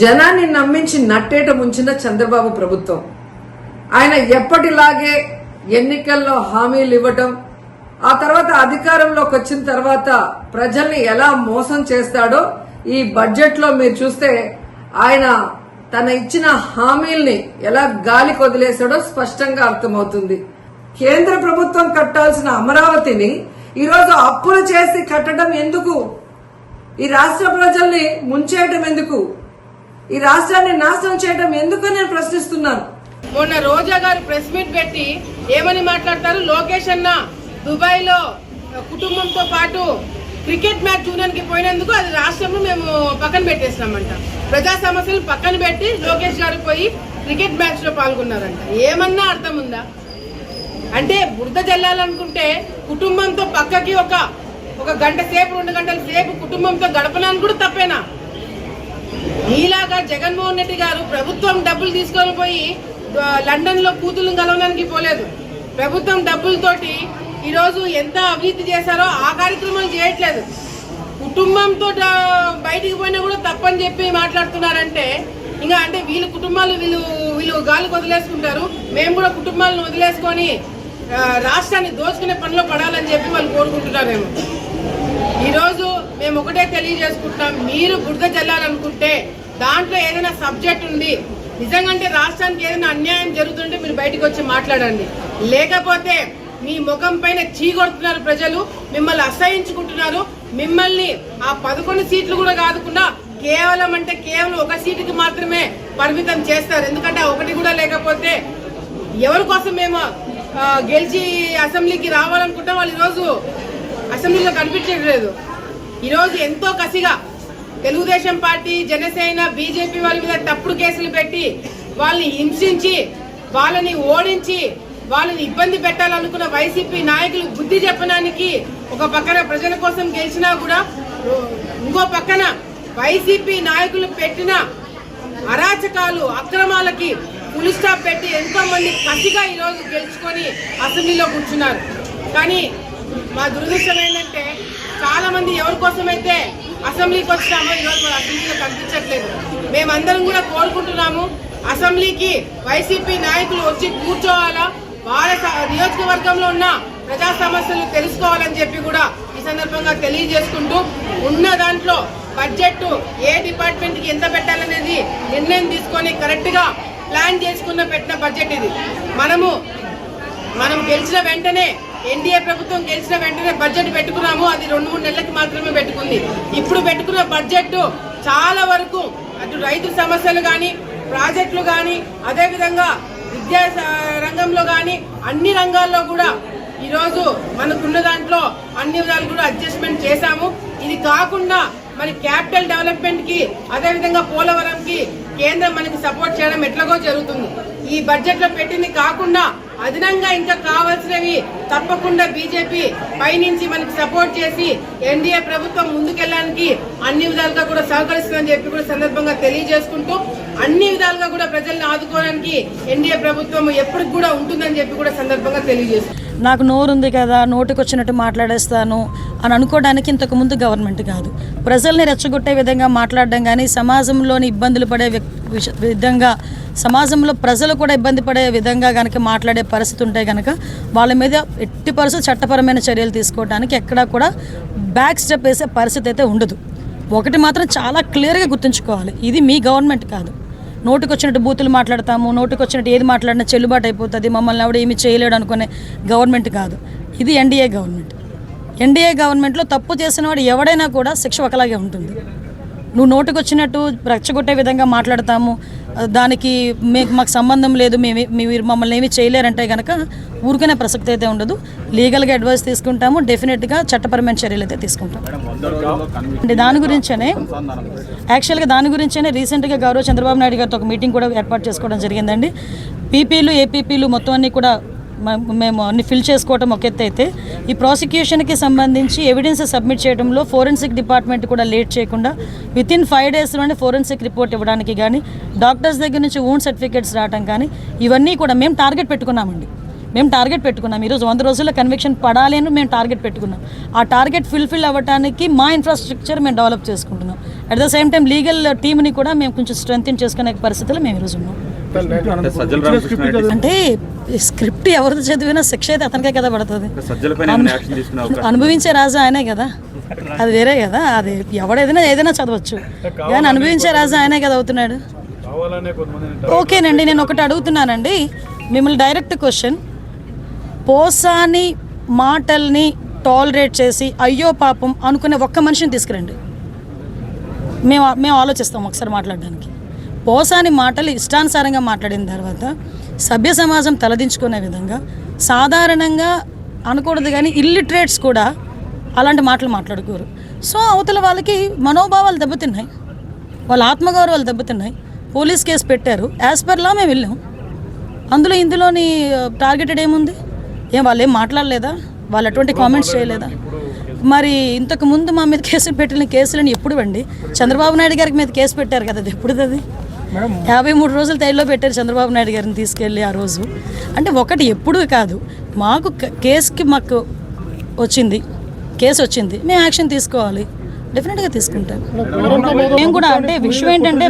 జనాన్ని నమ్మించి నట్టేట ముంచిన చంద్రబాబు ప్రభుత్వం ఆయన ఎప్పటిలాగే ఎన్నికల్లో హామీలు ఇవ్వటం, ఆ తర్వాత అధికారంలోకి వచ్చిన తర్వాత ప్రజల్ని ఎలా మోసం చేస్తాడో ఈ బడ్జెట్ లో మీరు చూస్తే ఆయన తన ఇచ్చిన హామీల్ని ఎలా గాలి కొదిలేశాడో స్పష్టంగా అర్థమవుతుంది. కేంద్ర ప్రభుత్వం కట్టాల్సిన అమరావతిని ఈరోజు అప్పులు చేసి కట్టడం ఎందుకు? ఈ రాష్ట్ర ప్రజల్ని ముంచేయడం ఎందుకు? ఈ రాష్ట్రాన్ని నాశనం చేయడం ఎందుకు నేను ప్రశ్నిస్తున్నాను. మొన్న రోజా గారు ప్రెస్ మీట్ పెట్టి ఏమని మాట్లాడతారు? లోకేష్ అన్న దుబాయ్ లో కుటుంబంతో పాటు క్రికెట్ మ్యాచ్ చూడడానికి పోయినందుకు అది రాష్ట్రంలో మేము పక్కన పెట్టేసినామంట. ప్రజా సమస్యలు పక్కన పెట్టి లోకేష్ గారు పోయి క్రికెట్ మ్యాచ్ లో పాల్గొన్నారంట. ఏమన్నా అర్థం ఉందా? అంటే బురద జల్లాలనుకుంటే కుటుంబంతో పక్కకి ఒక గంట సేపు 2 గంటల సేపు కుటుంబంతో గడపడానికి కూడా తప్పేనా? నీలాగా జగన్మోహన్ రెడ్డి గారు ప్రభుత్వం డబ్బులు తీసుకొని పోయి లండన్ లో కూతుళ్ళు కలవడానికి పోలేదు. ప్రభుత్వం డబ్బులతోటి ఈరోజు ఎంత అవినీతి చేశారో ఆ కార్యక్రమాలు చేయట్లేదు. కుటుంబంతో బయటికి పోయినా కూడా తప్పని చెప్పి మాట్లాడుతున్నారంటే ఇంకా అంటే వీళ్ళ కుటుంబాలు వీళ్ళు గాలి వదిలేసుకుంటారు, మేము కూడా కుటుంబాలను వదిలేసుకొని రాష్ట్రాన్ని దోచుకునే పనిలో పడాలని చెప్పి వాళ్ళు కోరుకుంటున్నారేమో. ఈరోజు మేము ఒకటే తెలియజేసుకుంటున్నాం, మీరు బురద చల్లాలనుకుంటే దాంట్లో ఏదైనా సబ్జెక్ట్ ఉంది, నిజంగా రాష్ట్రానికి ఏదైనా అన్యాయం జరుగుతుంటే మీరు బయటకు వచ్చి మాట్లాడండి. లేకపోతే మీ ముఖం పైన చీగొడుతున్నారు ప్రజలు, మిమ్మల్ని అసహించుకుంటున్నారు. మిమ్మల్ని ఆ 11 సీట్లు కూడా కాదుకుండా కేవలం ఒక సీటుకి మాత్రమే పరిమితం చేస్తారు. ఎందుకంటే ఆ ఒకటి కూడా లేకపోతే ఎవరి కోసం మేము గెలిచి అసెంబ్లీకి రావాలనుకుంటాం వాళ్ళు ఈరోజు అసెంబ్లీలో కనిపించట్లేదు. ఈరోజు ఎంతో కసిగా తెలుగుదేశం పార్టీ, జనసేన, బీజేపీ వాళ్ళ మీద తప్పుడు కేసులు పెట్టి వాళ్ళని హింసించి వాళ్ళని ఓడించి వాళ్ళని ఇబ్బంది పెట్టాలనుకున్న వైసీపీ నాయకులు బుద్ధి చెప్పడానికి ఒక పక్కన ప్రజల కోసం గెలిచినా కూడా ఇంకో పక్కన వైసీపీ నాయకులు పెట్టిన అరాచకాలు, అక్రమాలకి ఫుల్ స్టాప్ పెట్టి ఎంతో మంది కసిగా ఈరోజు గెలుచుకొని అసెంబ్లీలో కూర్చున్నారు. కానీ మా దురదృష్టం ఏంటంటే చాలా మంది ఎవరి కోసమైతే అసెంబ్లీకి వచ్చినామో ఈరోజు మన అసెంబ్లీలో కనిపించట్లేదు. మేమందరం కూడా కోరుకుంటున్నాము అసెంబ్లీకి వైసీపీ నాయకులు వచ్చి కూర్చోవాలా, వాళ్ళ నియోజకవర్గంలో ఉన్న ప్రజా సమస్యలు తెలుసుకోవాలని చెప్పి కూడా ఈ సందర్భంగా తెలియజేసుకుంటూ ఉన్న దాంట్లో బడ్జెట్ ఏ డిపార్ట్మెంట్ కి ఎంత పెట్టాలనేది నిర్ణయం తీసుకొని కరెక్ట్ గా ప్లాన్ చేసుకున్న పెట్టిన బడ్జెట్ ఇది. మనం గెలిచిన వెంటనే ఎన్డీఏ ప్రభుత్వం గెలిచిన వెంటనే బడ్జెట్ పెట్టుకున్నాము, అది 2-3 నెలలకు మాత్రమే పెట్టుకుంది. ఇప్పుడు పెట్టుకున్న బడ్జెట్ చాలా వరకు అటు రైతు సమస్యలు కానీ, ప్రాజెక్టులు కానీ, అదేవిధంగా విద్యా రంగంలో కానీ అన్ని రంగాల్లో కూడా ఈరోజు మనకున్న దాంట్లో అన్ని విధాలు కూడా అడ్జస్ట్మెంట్ చేశాము. ఇది కాకుండా మరి క్యాపిటల్ డెవలప్మెంట్ కి, అదేవిధంగా పోలవరం కి కేంద్రం మనకి సపోర్ట్ చేయడం ఎట్లాగో జరుగుతుంది. ఈ బడ్జెట్ లో పెట్టింది కాకుండా అదనంగా ఇంకా కావాల్సినవి తప్పకుండా బీజేపీ పైనుంచి మనకి సపోర్ట్ చేసి ఎన్డీఏ ప్రభుత్వం ముందుకెళ్ళడానికి అన్ని విధాలుగా కూడా సహకరిస్తుందని చెప్పి కూడా సందర్భంగా తెలియజేసుకుంటూ అన్ని విధాలుగా కూడా ప్రజల్ని ఆదుకోవడానికి ఎన్డీఏ ప్రభుత్వం ఎప్పటికి కూడా ఉంటుందని చెప్పి కూడా సందర్భంగా తెలియజేస్తుంది. నాకు నోరుంది కదా, నోటికి వచ్చినట్టు మాట్లాడేస్తాను అని అనుకోవడానికి ఇంతకుముందు గవర్నమెంట్ కాదు. ప్రజల్ని రెచ్చగొట్టే విధంగా మాట్లాడడం కానీ, సమాజంలోని ఇబ్బందులు పడే విధంగా, సమాజంలో ప్రజలు కూడా ఇబ్బంది పడే విధంగా కనుక మాట్లాడే పరిస్థితి ఉంటే కనుక వాళ్ళ మీద ఎట్టి పరిస్థితి చట్టపరమైన చర్యలు తీసుకోవడానికి ఎక్కడా కూడా బ్యాక్ స్టెప్ వేసే పరిస్థితి అయితే ఉండదు. ఒకటి మాత్రం చాలా క్లియర్గా గుర్తుంచుకోవాలి, ఇది మీ గవర్నమెంట్ కాదు. నోటికి వచ్చినట్టు బూతులు మాట్లాడతాము, నోటికి వచ్చినట్టు ఏది మాట్లాడినా చెల్లుబాటు అయిపోతుంది, మమ్మల్ని ఎవడు ఏమి చేయలేడు అనుకునే గవర్నమెంట్ కాదు. ఇది ఎన్డీఏ గవర్నమెంట్. ఎన్డీఏ గవర్నమెంట్లో తప్పు చేసిన వాడు ఎవడైనా కూడా శిక్ష ఒకలాగే ఉంటుంది. నువ్వు నోటికి వచ్చినట్టు రెచ్చగొట్టే విధంగా మాట్లాడతాము, దానికి మాకు సంబంధం లేదు, మీరు మమ్మల్ని ఏమీ చేయలేరంటే కనుక ఊరికనే ప్రసక్తి అయితే ఉండదు. లీగల్గా అడ్వైస్ తీసుకుంటాము, డెఫినెట్గా చట్టపరమైన చర్యలు అయితే తీసుకుంటాం. అంటే దాని గురించేనే రీసెంట్గా గౌరవ చంద్రబాబు నాయుడు గారితో ఒక మీటింగ్ కూడా ఏర్పాటు చేసుకోవడం జరిగిందండి. పీపీలు, ఏపీపీలు మొత్తం అన్నీ కూడా మేము అన్ని ఫిల్ చేసుకోవటం ఒక ఎత్తు అయితే, ఈ ప్రాసిక్యూషన్కి సంబంధించి ఎవిడెన్స్ సబ్మిట్ చేయడంలో ఫోరెన్సిక్ డిపార్ట్మెంట్ కూడా లేట్ చేయకుండా వితిన్ 5 డేస్లోనే ఫోరెన్సిక్ రిపోర్ట్ ఇవ్వడానికి కానీ, డాక్టర్స్ దగ్గర నుంచి వూండ్ సర్టిఫికేట్స్ రావడం కానీ, ఇవన్నీ కూడా మేము టార్గెట్ పెట్టుకున్నామండి. మేము టార్గెట్ పెట్టుకున్నాం. ఈరోజు 100 రోజుల్లో కన్విక్షన్ పడాలి అని మేము టార్గెట్ పెట్టుకున్నాం. ఆ టార్గెట్ ఫుల్ఫిల్ అవ్వడానికి మా ఇన్ఫ్రాస్ట్రక్చర్ మేము డెవలప్ చేసుకుంటున్నాం. At the same time legal టీమ్ని కూడా మేము కొంచెం స్ట్రెంగ్తన్ చేసుకునే పరిస్థితులు మేము ఈరోజు ఉన్నాం. అంటే స్క్రిప్ట్ ఎవరిది చదివినా శిక్ష అయితే అతనికే కదా పడుతుంది. అనుభవించే రాజా ఆయనే కదా, అది వేరే కదా. అది ఏదైనా చదవచ్చు, కానీ అనుభవించే రాజా ఆయనే కదా అవుతున్నాడు. ఓకేనండి, నేను ఒకటి అడుగుతున్నానండి మిమ్మల్ని, డైరెక్ట్ క్వశ్చన్. పోసాని మాటల్ని టాలరేట్ చేసి అయ్యో పాపం అనుకునే ఒక్క మనిషిని తీసుకురండి, మేము ఆలోచిస్తాం ఒకసారి మాట్లాడడానికి. పోసాని మాటలు ఇష్టానుసారంగా మాట్లాడిన తర్వాత సభ్య సమాజం తలదించుకునే విధంగా సాధారణంగా అనకూడదు, కానీ ఇల్లిటరేట్స్ కూడా అలాంటి మాటలు మాట్లాడుకోరు. సో అవతల వాళ్ళకి మనోభావాలు దెబ్బతిన్నాయి, వాళ్ళ ఆత్మగౌరవాలు దెబ్బతిన్నాయి. పోలీస్ కేసు పెట్టారు, యాజ్ పర్ లా మేము వెళ్ళాం. ఇందులోని టార్గెటెడ్ ఏముంది? వాళ్ళు ఏం మాట్లాడలేదా? వాళ్ళు అటువంటి కామెంట్స్ చేయలేదా? మరి ఇంతకు ముందు మా మీద కేసులు పెట్టిన కేసులని ఎప్పుడు అండి? చంద్రబాబు నాయుడు గారికి మీద కేసు పెట్టారు కదా, అది ఎప్పుడుది? 53 రోజులు తైల్లో పెట్టారు చంద్రబాబు నాయుడు గారిని తీసుకెళ్ళి ఆ రోజు. అంటే ఒకటి ఎప్పుడూ కాదు, మాకు మాకు కేసు వచ్చింది, మేము యాక్షన్ తీసుకోవాలి, డెఫినెట్గా తీసుకుంటాం. మేము కూడా అంటే విషయం ఏంటంటే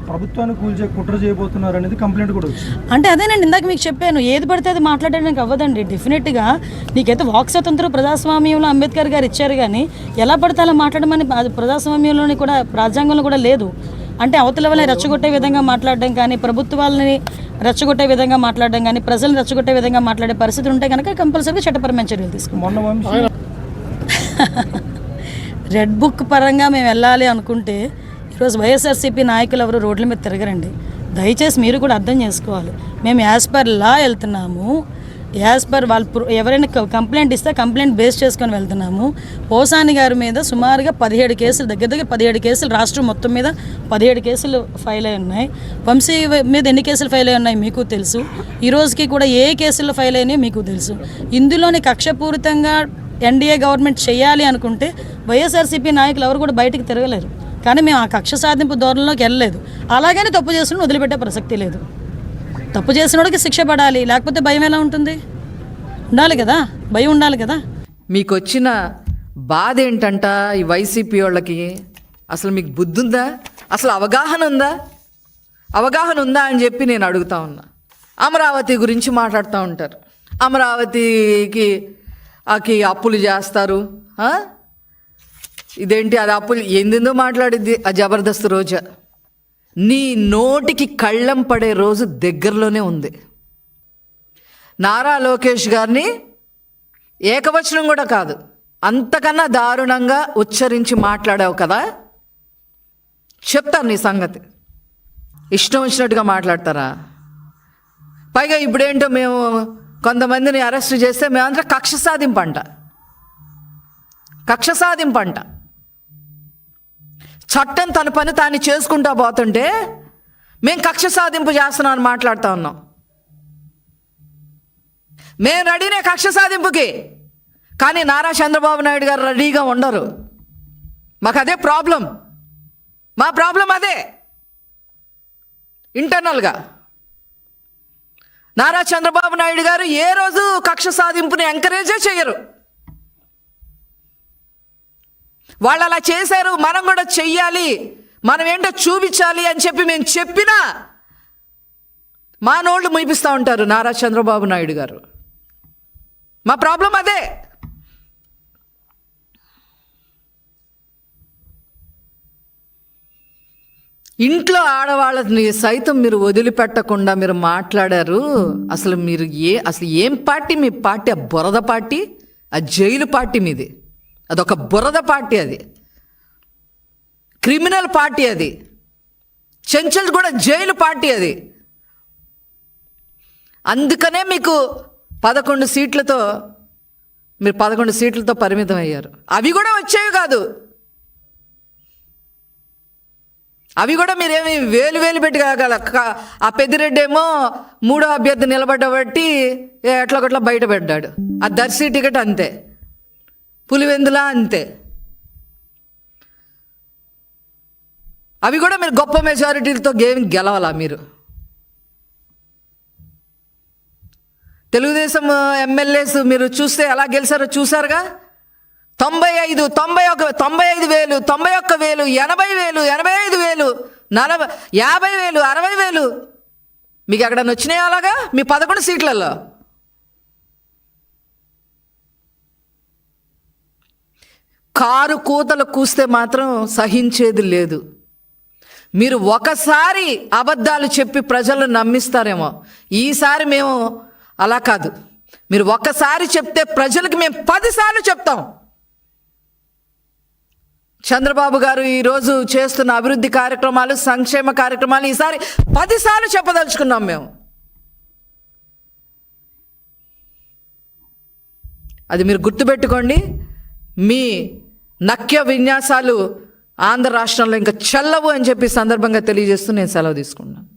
ప్రభుత్వాన్ని కూల్చే కుట్ర చేయబోతున్నారు అనేది కంప్లైంట్ కూడా వచ్చింది. అంటే అదేనండి, ఇందాక మీకు చెప్పాను, ఏది పడితే అది మాట్లాడడానికి అవ్వదండి. డెఫినెట్గా నీకైతే వాక్ స్వతంత్రం ప్రజాస్వామ్యంలో అంబేద్కర్ గారు ఇచ్చారు, కానీ ఎలా పడితే అలా మాట్లాడమని అది ప్రజాస్వామ్యంలోని కూడా రాజ్యాంగంలో కూడా లేదు. అంటే అవతల వాళ్ళని రెచ్చగొట్టే విధంగా మాట్లాడడం కానీ, ప్రభుత్వాలని రెచ్చగొట్టే విధంగా మాట్లాడడం కానీ, ప్రజలను రెచ్చగొట్టే విధంగా మాట్లాడే పరిస్థితులు ఉంటే కనుక కంపల్సరీగా చట్టపరమైన చర్యలు తీసుకుంటాం. రెడ్ బుక్ పరంగా మేము వెళ్ళాలి అనుకుంటే ఈరోజు వైఎస్ఆర్సీపీ నాయకులు ఎవరు రోడ్ల మీద తిరగరండి. దయచేసి మీరు కూడా అర్థం చేసుకోవాలి. మేము యాజ్ పర్ లా వెళ్తున్నాము, యాజ్ పర్ వాళ్ళు ఎవరైనా కంప్లైంట్ ఇస్తే కంప్లైంట్ బేస్ చేసుకొని వెళ్తున్నాము. పోసాని గారి మీద సుమారుగా 17 కేసులు, దగ్గర 17 కేసులు రాష్ట్రం మొత్తం మీద 17 కేసులు ఫైల్ అయి ఉన్నాయి. వంశీ మీద ఎన్ని కేసులు ఫైల్ అయి ఉన్నాయి మీకు తెలుసు. ఈ రోజుకి కూడా ఏ కేసుల్లో ఫైల్ అయినాయో మీకు తెలుసు. ఇందులోని కక్షపూరితంగా ఎన్డీఏ గవర్నమెంట్ చేయాలి అనుకుంటే వైఎస్ఆర్సీపీ నాయకులు ఎవరు కూడా బయటకు తిరగలేరు. కానీ మేము ఆ కక్ష సాధింపు ధోరణిలోకి వెళ్ళలేదు. అలాగని తప్పు చేసిన వదిలిపెట్టే ప్రసక్తి లేదు. తప్పు చేసిన వాడికి శిక్ష పడాలి, లేకపోతే భయం ఎలా ఉంటుంది? ఉండాలి కదా, భయం ఉండాలి కదా. మీకు వచ్చిన బాధ ఏంటంట ఈ వైసీపీ వాళ్ళకి? అసలు మీకు బుద్ధి ఉందా? అసలు అవగాహన ఉందా అని చెప్పి నేను అడుగుతా ఉన్నా. అమరావతి గురించి మాట్లాడుతూ ఉంటారు, అమరావతికి అప్పులు చేస్తారు. ఇదేంటి అది అప్పులు ఏందేందో మాట్లాడిద్ది ఆ జబర్దస్త్ రోజా. నీ నోటికి కళ్ళం పడే రోజు దగ్గరలోనే ఉంది. నారా లోకేష్ గారిని ఏకవచనం కూడా కాదు, అంతకన్నా దారుణంగా ఉచ్చరించి మాట్లాడావు కదా, చెప్తారు నీ సంగతి. ఇష్టం వచ్చినట్టుగా మాట్లాడతారా? పైగా ఇప్పుడేంటో మేము కొంతమందిని అరెస్ట్ చేస్తే మేమంతా కక్ష సాధింపంట. చట్టం తన పని తాను చేసుకుంటా పోతుంటే మేము కక్ష సాధింపు చేస్తున్నాం అని మాట్లాడుతూ ఉన్నాం. మేము రెడీనే కక్ష సాధింపుకి, కానీ నారా చంద్రబాబు నాయుడు గారు రెడీగా ఉండరు. మాకు అదే ప్రాబ్లం, మా ప్రాబ్లం అదే ఇంటర్నల్గా. నారా చంద్రబాబు నాయుడు గారు ఏ రోజు కక్ష సాధింపుని ఎంకరేజే చేయరు. వాళ్ళు అలా చేశారు, మనం కూడా చెయ్యాలి, మనం ఏంటో చూపించాలి అని చెప్పి మేము చెప్పినా మా నోళ్ళు ముయిపిస్తూ ఉంటారు నారా చంద్రబాబు నాయుడు గారు. మా ప్రాబ్లం అదే. ఇంట్లో ఆడవాళ్ళని సైతం మీరు వదిలిపెట్టకుండా మీరు మాట్లాడారు. అసలు ఏం పార్టీ మీ పార్టీ? ఆ బురద పార్టీ, ఆ జైలు పార్టీ మీది. అదొక బురద పార్టీ, అది క్రిమినల్ పార్టీ, అది చెంచల్ కూడా జైలు పార్టీ అది. అందుకనే మీకు 11 సీట్లతో పరిమితం అయ్యారు. అవి కూడా వచ్చేవి కాదు, అవి కూడా మీరేమి వేలు పెట్టి కాగల. ఆ పెద్దిరెడ్డి ఏమో 3వ అభ్యర్థి నిలబడ్డబట్టి ఎట్లా బయట పెట్టాడు. ఆ దర్శి టికెట్ అంతే, పులివెందులా అంతే. అవి కూడా మీరు గొప్ప మెజారిటీలతో గెలవాలా మీరు? తెలుగుదేశం ఎమ్మెల్యేస్ మీరు చూస్తే ఎలా గెలిచారో చూసారుగా. 95, 91, 95,000, 91,000, 80,000, 85,000, 50,000, 60,000. మీకు ఎక్కడన్నా వచ్చినాయా అలాగా మీ 11 సీట్లలో? కారు కూతలు కూస్తే మాత్రం సహించేది లేదు. మీరు ఒకసారి అబద్ధాలు చెప్పి ప్రజలను నమ్మిస్తారేమో, ఈసారి మేము అలా కాదు. మీరు ఒక్కసారి చెప్తే ప్రజలకు మేము 10 సార్లు చెప్తాం. చంద్రబాబు గారు ఈరోజు చేస్తున్న అభివృద్ధి కార్యక్రమాలు, సంక్షేమ కార్యక్రమాలు ఈసారి 10 సార్లు చెప్పదలుచుకున్నాం మేము. అది మీరు గుర్తుపెట్టుకోండి. మీ నక్య విన్యాసాలు ఆంధ్ర రాష్ట్రంలో ఇంకా చెల్లవు అని చెప్పి సందర్భంగా తెలియజేస్తూ నేను సెలవు తీసుకున్నాను.